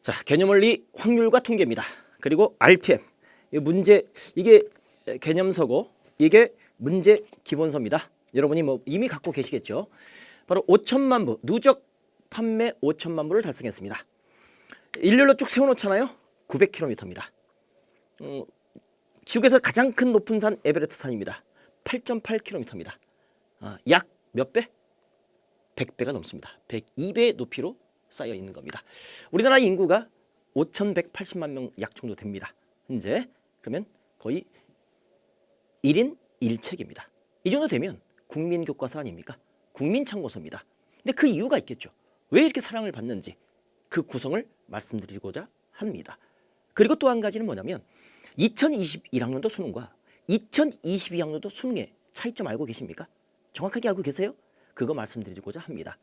자, 개념원리 확률과 통계입니다. 그리고 RPM. 이 문제 이게 개념서고 이게 문제 기본서입니다. 여러분이 뭐 이미 갖고 계시겠죠. 바로 5천만 부 누적 판매 5천만 부를 달성했습니다. 일렬로 쭉 세워놓잖아요. 900km입니다. 지구에서 가장 큰 높은 산 에베레스트 산입니다. 8.8km입니다. 약 몇 배? 100배가 넘습니다. 102배의 높이로 쌓여 있는 겁니다. 우리나라 인구가 5,180만 명 약 정도 됩니다. 현재 그러면 거의 1인 1책입니다. 이 정도 되면 국민교과서 아닙니까? 국민참고서입니다. 근데 그 이유가 있겠죠. 왜 이렇게 사랑을 받는지 그 구성을 말씀드리고자 합니다. 그리고 또 한 가지는 뭐냐면 2021학년도 수능과 2022학년도 수능의 차이점 알고 계십니까? 정확하게 알고 계세요? 그거 말씀드리고자 합니다.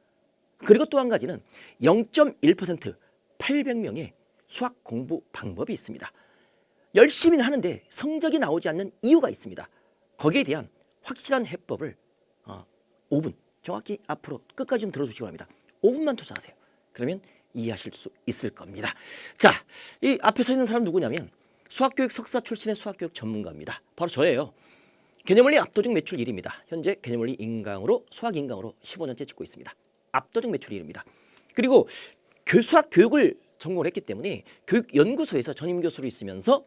그리고 또 한 가지는 0.1% 800명의 수학 공부 방법이 있습니다. 열심히 하는데 성적이 나오지 않는 이유가 있습니다. 거기에 대한 확실한 해법을 5분 정확히 앞으로 끝까지 좀 들어주시기 바랍니다. 5분만 투자하세요. 그러면 이해하실 수 있을 겁니다. 자, 이 앞에 서 있는 사람 누구냐면 수학교육 석사 출신의 수학교육 전문가입니다. 바로 저예요. 개념원리 압도적 매출 1위입니다. 현재 개념원리 인강으로 수학 인강으로 15년째 찍고 있습니다. 압도적 매출 1위입니다. 그리고 수학 교육을 전공을 했기 때문에 교육연구소에서 전임 교수로 있으면서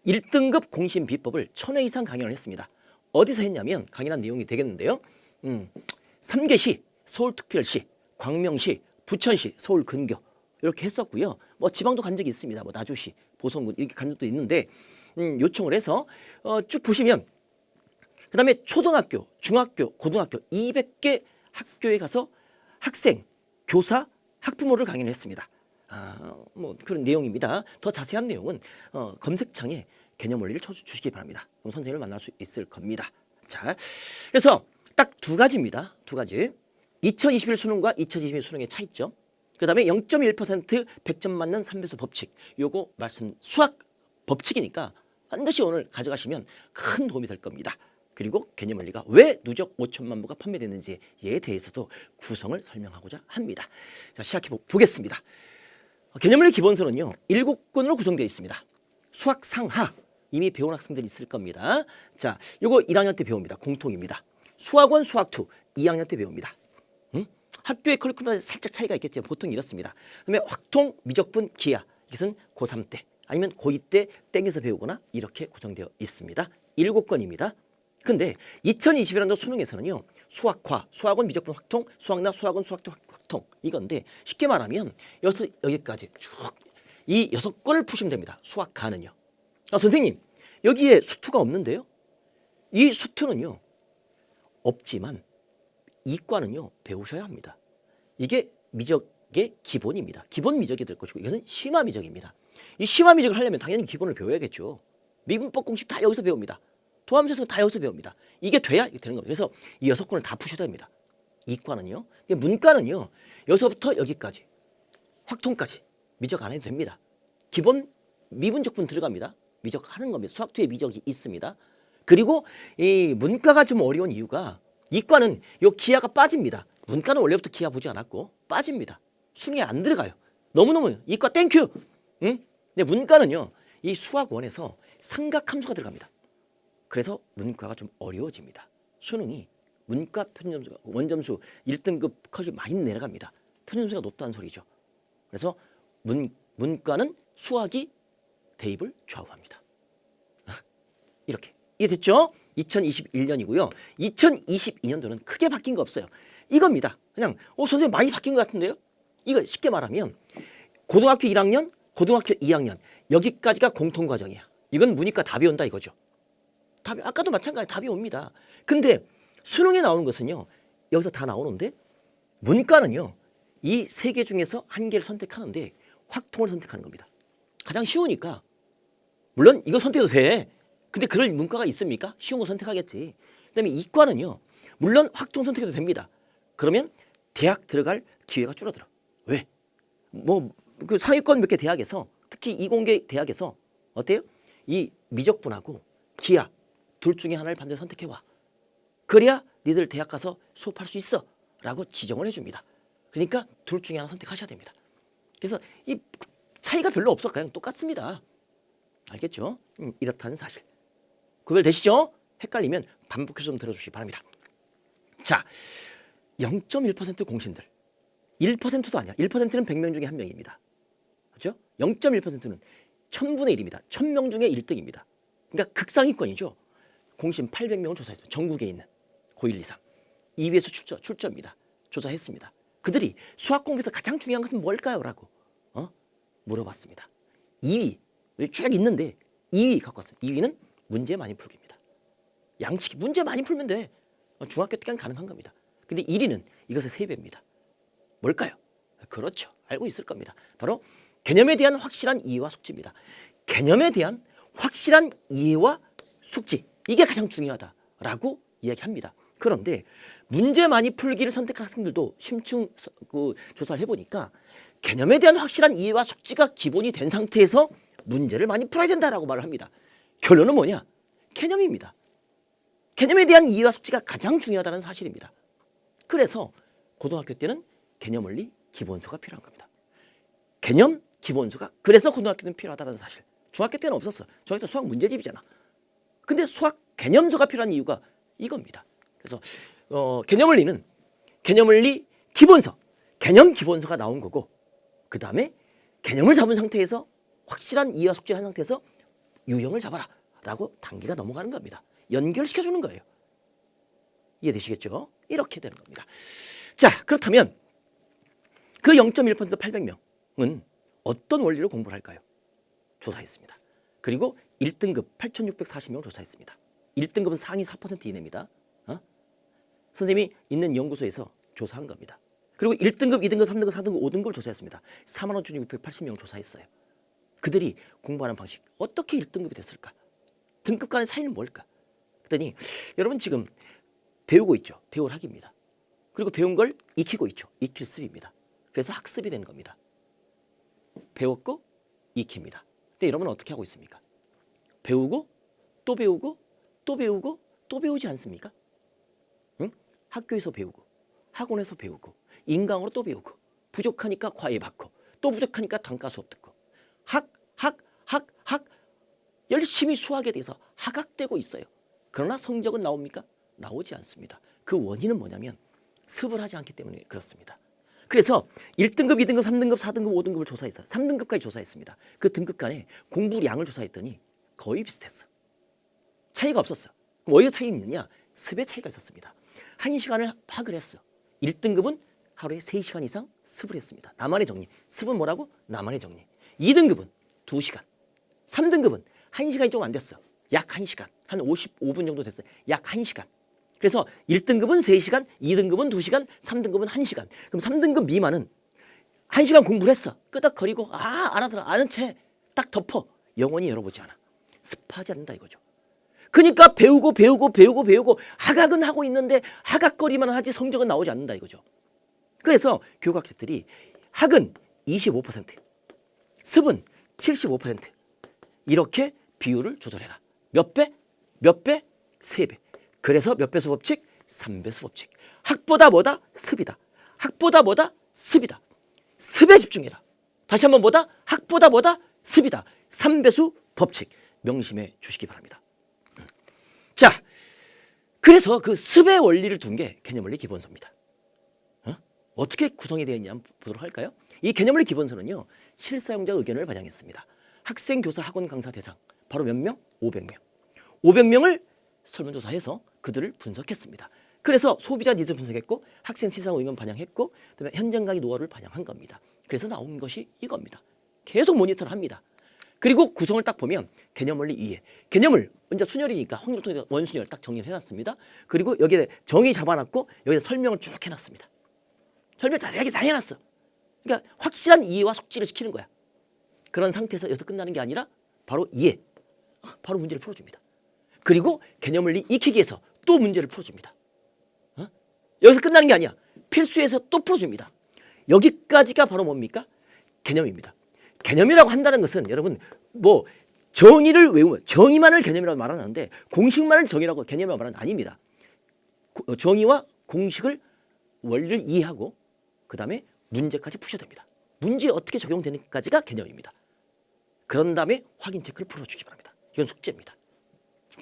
1등급 공신 비법을 1000회 이상 강연을 했습니다. 어디서 했냐면 강연한 내용이 되겠는데요. 3개시, 서울특별시, 광명시, 부천시, 서울 근교 이렇게 했었고요. 뭐 지방도 간 적이 있습니다. 뭐 나주시, 보성군 이렇게 간 적도 있는데 요청을 해서 쭉 보시면 그다음에 초등학교, 중학교, 고등학교 200개 학교에 가서 학생, 교사, 학부모를 강연을 했습니다. 뭐 그런 내용입니다. 더 자세한 내용은 검색창에 개념원리를 쳐주시기 바랍니다. 그럼 선생님을 만날 수 있을 겁니다. 자, 그래서 딱 두 가지입니다. 두 가지. 2021 수능과 2022 수능의 차이점. 그 다음에 0.1% 100점 맞는 3배수 법칙. 요거 수학 법칙이니까 반드시 오늘 가져가시면 큰 도움이 될 겁니다. 그리고 개념원리가 왜 누적 5천만 부가 판매되는지에 대해서도 구성을 설명하고자 합니다. 자, 시작해 보겠습니다. 개념원리 기본서는요 7권으로 구성되어 있습니다. 수학 상하 이미 배운 학생들이 있을 겁니다. 자, 요거 1학년 때 배웁니다. 공통입니다. 수학원 수학2 2학년 때 배웁니다. 학교의 커리큘럼에 살짝 차이가 있겠지만 보통 이렇습니다. 그다음에 확통, 미적분, 기하 이것은 고3 때 아니면 고2 때 땡겨서 배우거나 이렇게 구성되어 있습니다. 7권입니다. 근데 2021년도 수능에서는요. 수학과, 수학원, 미적분, 확통, 수학나, 수학원, 수학도 확통 이건데 쉽게 말하면 여기까지 쭉 이 6권을 푸시면 됩니다. 수학가는요. 선생님 여기에 수투가 없는데요. 이 수투는요. 없지만 이과는요. 배우셔야 합니다. 이게 미적의 기본입니다. 기본 미적이 될 것이고 이것은 심화 미적입니다. 이 심화 미적을 하려면 당연히 기본을 배워야겠죠. 미분법 공식 다 여기서 배웁니다. 도함수에서 다 여기서 배웁니다. 이게 돼야 이게 되는 겁니다. 그래서 이 6권을 다 푸셔야 됩니다. 이과는요. 문과는요. 여기서부터 여기까지 확통까지 미적 안 해도 됩니다. 기본 미분적분 들어갑니다. 미적하는 겁니다. 수학2에 미적이 있습니다. 그리고 이 문과가 좀 어려운 이유가 이과는 요 기하가 빠집니다. 문과는 원래부터 기하 보지 않았고 빠집니다. 수능에 안 들어가요. 너무너무 이과 땡큐. 응? 근데 문과는요. 이 수학원에서 삼각함수가 들어갑니다. 그래서 문과가 좀 어려워집니다. 수능이 문과 편점수, 원점수 1등급 컷이 많이 내려갑니다. 편점수가 높다는 소리죠. 그래서 문과는 수학이 대입을 좌우합니다. 이렇게 이해됐죠? 2021년이고요. 2022년도는 크게 바뀐 거 없어요. 이겁니다. 그냥 선생님 많이 바뀐 것 같은데요? 이거 쉽게 말하면 고등학교 1학년, 고등학교 2학년 여기까지가 공통과정이야. 이건 문이과 다 배운다 이거죠. 답이 아까도 마찬가지 답이 옵니다. 근데 수능에 나오는 것은요. 여기서 다 나오는데 문과는요. 이 3개 중에서 한 개를 선택하는데 확통을 선택하는 겁니다. 가장 쉬우니까 물론 이거 선택해도 돼. 근데 그럴 문과가 있습니까? 쉬운 거 선택하겠지. 그다음에 이과는요. 물론 확통 선택해도 됩니다. 그러면 대학 들어갈 기회가 줄어들어. 왜? 뭐 그 상위권 몇 개 대학에서 특히 이공계 대학에서 어때요? 이 미적분하고 기하 둘 중에 하나를 반드시 선택해와. 그래야 니들 대학 가서 수업할 수 있어 라고 지정을 해줍니다. 그러니까 둘 중에 하나 선택하셔야 됩니다. 그래서 이 차이가 별로 없어. 그냥 똑같습니다. 알겠죠? 이렇다는 사실. 구별되시죠? 헷갈리면 반복해서 좀 들어주시기 바랍니다. 자, 0.1% 공신들. 1%도 아니야. 1%는 100명 중에 1명입니다. 그렇죠? 0.1%는 1000분의 1입니다. 1000명 중에 1등입니다. 그러니까 극상위권이죠. 공신 800명을 조사했습니다. 전국에 있는 고1, 2, 3. EBS 출처입니다. 조사했습니다. 그들이 수학 공부에서 가장 중요한 것은 뭘까요? 라고 물어봤습니다. 2위, 쭉 있는데 2위 갖고 왔습니다. 2위는 문제 많이 풀기입니다. 양치기, 문제 많이 풀면 돼. 중학교 때까지 가능한 겁니다. 근데 1위는 이것의 3배입니다. 뭘까요? 그렇죠. 알고 있을 겁니다. 바로 개념에 대한 확실한 이해와 숙지입니다. 개념에 대한 확실한 이해와 숙지, 이게 가장 중요하다라고 이야기합니다. 그런데 문제 많이 풀기를 선택한 학생들도 심층 조사를 해보니까 개념에 대한 확실한 이해와 숙지가 기본이 된 상태에서 문제를 많이 풀어야 된다라고 말을 합니다. 결론은 뭐냐? 개념입니다. 개념에 대한 이해와 숙지가 가장 중요하다는 사실입니다. 그래서 고등학교 때는 개념원리 기본서가 필요한 겁니다. 개념 기본서가 그래서 고등학교 때는 필요하다는 사실. 중학교 때는 없었어. 중학교 때 수학 문제집이잖아. 근데 수학 개념서가 필요한 이유가 이겁니다. 그래서 개념원리는 개념원리 기본서, 개념 기본서가 나온 거고, 그 다음에 개념을 잡은 상태에서 확실한 이해와 숙지를 한 상태에서 유형을 잡아라 라고 단계가 넘어가는 겁니다. 연결시켜주는 거예요. 이해되시겠죠? 이렇게 되는 겁니다. 자, 그렇다면 그 0.1% 800명은 어떤 원리로 공부를 할까요? 조사했습니다. 그리고 1등급 8,640명 조사했습니다. 1등급은 상위 4% 이내입니다. 선생님이 있는 연구소에서 조사한 겁니다. 그리고 1등급, 2등급, 3등급, 4등급, 5등급을 조사했습니다. 45,680명 조사했어요. 그들이 공부하는 방식, 어떻게 1등급이 됐을까? 등급 간의 차이는 뭘까? 그랬더니 여러분 지금 배우고 있죠. 배울 학입니다. 그리고 배운 걸 익히고 있죠. 익힐 습입니다. 그래서 학습이 되는 겁니다. 배웠고 익힙니다. 근데 여러분은 어떻게 하고 있습니까? 배우고 또 배우고 또 배우고 또 배우지 않습니까? 응? 학교에서 배우고 학원에서 배우고 인강으로 또 배우고 부족하니까 과외 받고 또 부족하니까 단과 수업 듣고 학 열심히 수학에 대해서 하각되고 있어요. 그러나 성적은 나옵니까? 나오지 않습니다. 그 원인은 뭐냐면 습을 하지 않기 때문에 그렇습니다. 그래서 1등급, 2등급, 3등급, 4등급, 5등급을 조사했어요. 3등급까지 조사했습니다. 그 등급 간에 공부량을 조사했더니 거의 비슷했어. 차이가 없었어. 그럼 어디에 차이가 있느냐? 습의 차이가 있었습니다. 1시간을 파악을 했어. 1등급은 하루에 3시간 이상 습을 했습니다. 나만의 정리. 습은 뭐라고? 나만의 정리. 2등급은 2시간. 3등급은 1시간이 좀 안 됐어. 약 1시간. 한 55분 정도 됐어요. 약 1시간. 그래서 1등급은 3시간, 2등급은 2시간, 3등급은 1시간. 그럼 3등급 미만은 1시간 공부를 했어. 끄덕거리고 알아들어. 아는 채 딱 덮어. 영원히 열어보지 않아. 습하지 않는다 이거죠. 그러니까 배우고 하각은 하고 있는데 하각거리만 하지 성적은 나오지 않는다 이거죠. 그래서 교육학생들이 학은 25%, 습은 75% 이렇게 비율을 조절해라. 몇 배? 몇 배? 3배. 그래서 몇 배수 법칙? 3배수 법칙. 학보다 뭐다? 습이다. 학보다 뭐다? 습이다. 습에 집중해라. 다시 한번 뭐다? 학보다 뭐다? 습이다. 3배수 법칙 명심해 주시기 바랍니다. 자, 그래서 그 습의 원리를 둔 게 개념원리 기본서입니다. 어떻게 구성이 되어 있냐 한번 보도록 할까요? 이 개념원리 기본서는요, 실사용자 의견을 반영했습니다. 학생, 교사, 학원, 강사 대상 바로 몇 명? 500명. 500명을 설문조사해서 그들을 분석했습니다. 그래서 소비자 니즈 분석했고 학생 시상 의견 반영했고 그다음에 현장 강의 노하우를 반영한 겁니다. 그래서 나온 것이 이겁니다. 계속 모니터를 합니다. 그리고 구성을 딱 보면 개념원리 이해. 개념을 먼저 순열이니까 확률 통해 원순열 딱 정리를 해놨습니다. 그리고 여기에 정의 잡아놨고 여기에 설명을 쭉 해놨습니다. 설명 자세하게 다 해놨어. 그러니까 확실한 이해와 숙지를 시키는 거야. 그런 상태에서 여기서 끝나는 게 아니라 바로 이해. 바로 문제를 풀어줍니다. 그리고 개념원리 익히기 위해서 또 문제를 풀어줍니다. 여기서 끝나는 게 아니야. 필수에서 또 풀어줍니다. 여기까지가 바로 뭡니까? 개념입니다. 개념이라고 한다는 것은 여러분 뭐 정의를 외우면 정의만을 개념이라고 말하는데 공식만을 정의라고 개념이라고 말하는 아닙니다. 정의와 공식을 원리를 이해하고 그 다음에 문제까지 푸셔야 됩니다. 문제에 어떻게 적용되는까지가 개념입니다. 그런 다음에 확인 체크를 풀어주기 바랍니다. 이건 숙제입니다.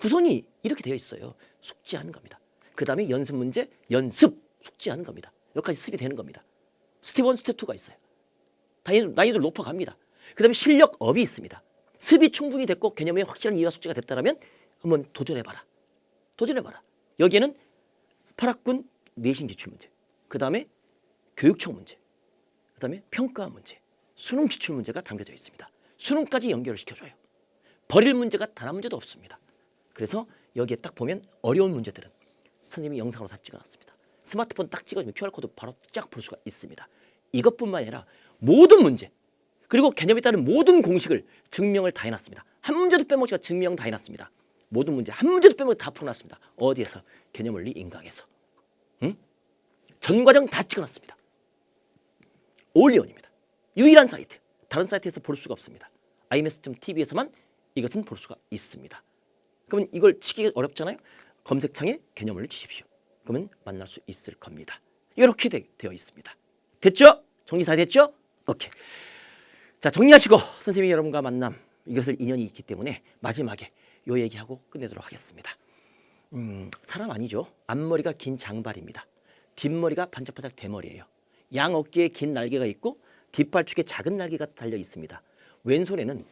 구성이 이렇게 되어 있어요. 숙지하는 겁니다. 그 다음에 연습 문제, 연습, 숙지하는 겁니다. 여기까지 습이 되는 겁니다. 스텝 1, 스텝 2가 있어요. 난이도를 높아갑니다. 그 다음에 실력업이 있습니다. 습이 충분히 됐고 개념에 확실한 이해와 숙지가 됐다면 한번 도전해봐라. 도전해봐라. 여기에는 8학군 내신 기출문제, 그 다음에 교육청 문제, 그 다음에 평가 문제, 수능 기출문제가 담겨져 있습니다. 수능까지 연결을 시켜줘요. 버릴 문제가 단 한 문제도 없습니다. 그래서 여기에 딱 보면 어려운 문제들은 선생님이 영상으로 다 찍어놨습니다. 스마트폰 딱 찍어주면 QR코드 바로 쫙 볼 수가 있습니다. 이것뿐만 아니라 모든 문제 그리고 개념에 따른 모든 공식을 증명을 다 해놨습니다. 한 문제도 빼먹지가 증명 다 해놨습니다. 모든 문제 한 문제도 빼먹지 다 풀어놨습니다. 어디에서? 개념원리 인강에서. 응? 전 과정 다 찍어놨습니다. 올리원입니다. 유일한 사이트. 다른 사이트에서 볼 수가 없습니다. ims.tv에서만 이것은 볼 수가 있습니다. 그러면 이걸 치기 어렵잖아요. 검색창에 개념원리 치십시오. 그러면 만날 수 있을 겁니다. 이렇게 되어 있습니다. 됐죠? 정리 다 됐죠? 오케이. 자, 정리하시고 선생님이 여러분과 만남 이것을 인연이 있기 때문에 마지막에 요 얘기하고 끝내도록 하겠습니다. 사람 아니죠. 앞머리가 긴 장발입니다. 뒷머리가 반짝반짝 대머리예요. 양 어깨에 긴 날개가 있고 뒷발축에 작은 날개가 달려 있습니다. 왼손에는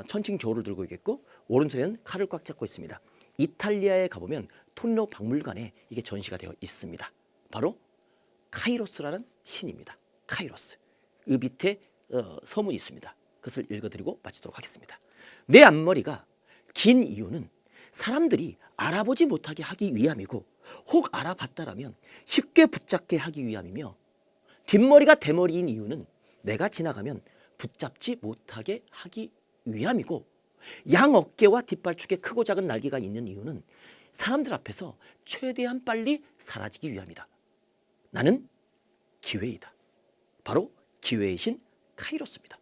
천칭조를 들고 있겠고 오른손에는 칼을 꽉 잡고 있습니다. 이탈리아에 가보면 톤로 박물관에 이게 전시가 되어 있습니다. 바로 카이로스라는 신입니다. 카이로스. 그 밑에 서문이 있습니다. 그것을 읽어드리고 마치도록 하겠습니다. 내 앞머리가 긴 이유는 사람들이 알아보지 못하게 하기 위함이고 혹 알아봤다라면 쉽게 붙잡게 하기 위함이며 뒷머리가 대머리인 이유는 내가 지나가면 붙잡지 못하게 하기 위함이고 양 어깨와 뒷발축에 크고 작은 날개가 있는 이유는 사람들 앞에서 최대한 빨리 사라지기 위함이다. 나는 기회이다. 바로 기회의 신 카이로스입니다.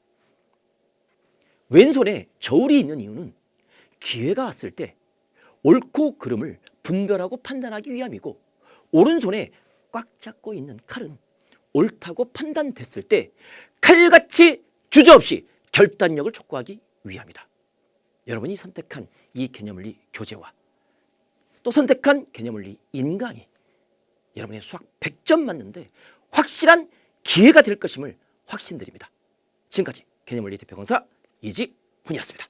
왼손에 저울이 있는 이유는 기회가 왔을 때 옳고 그름을 분별하고 판단하기 위함이고 오른손에 꽉 잡고 있는 칼은 옳다고 판단됐을 때 칼같이 주저없이 결단력을 촉구하기 위함이다. 여러분이 선택한 이 개념원리 교재와 또 선택한 개념원리 인강이 여러분의 수학 100점 맞는데 확실한 기회가 될 것임을 확신드립니다. 지금까지 개념원리 대표 강사 이지훈이었습니다.